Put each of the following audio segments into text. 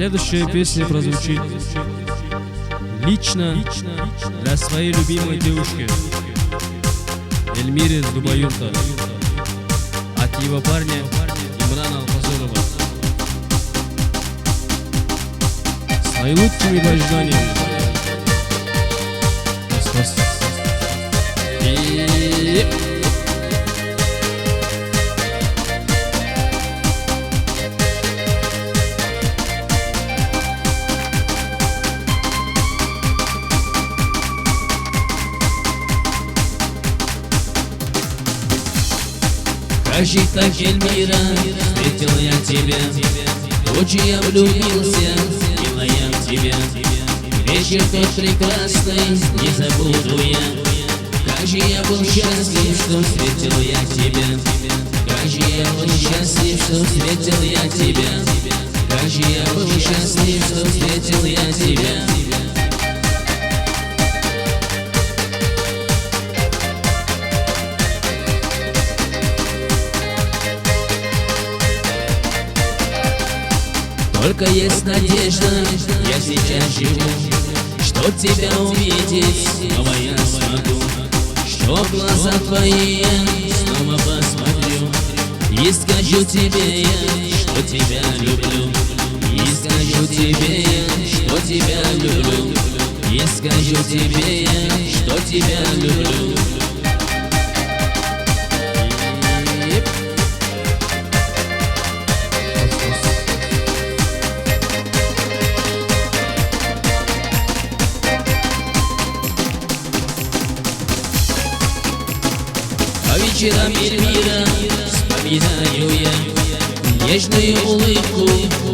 Следующая песня прозвучит лично для своей любимой девушки Эльмиры Дубаюрта от его парня Имрана Алфазурова. С наилучшими пожеланиями. Скажи так, Эльмира, встретил я тебя, очень я влюбился, милая в тебя. Вечер тот прекрасный, не забуду я. Как же я был счастлив, что встретил я тебя. Как же я был счастлив, что встретил я тебя. Как же я был счастлив, что встретил я тебя. Только есть надежда, я сейчас живу, что тебя увидеть снова я смогу, что в глаза твои снова посмотрю и скажу тебе я, что тебя люблю. И скажу тебе я, что тебя люблю. И скажу тебе я, что тебя люблю. По вечерам, Эльмира, вспоминаю я нежную улыбку,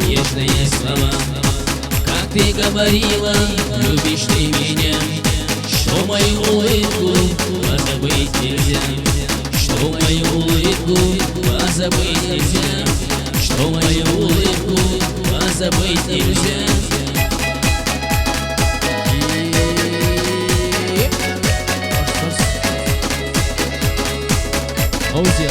нежные слова. Как ты говорила, любишь ты меня, что мою улыбку позабыть нельзя. Что мою улыбку позабыть нельзя. Что мою улыбку позабыть нельзя. Друзья,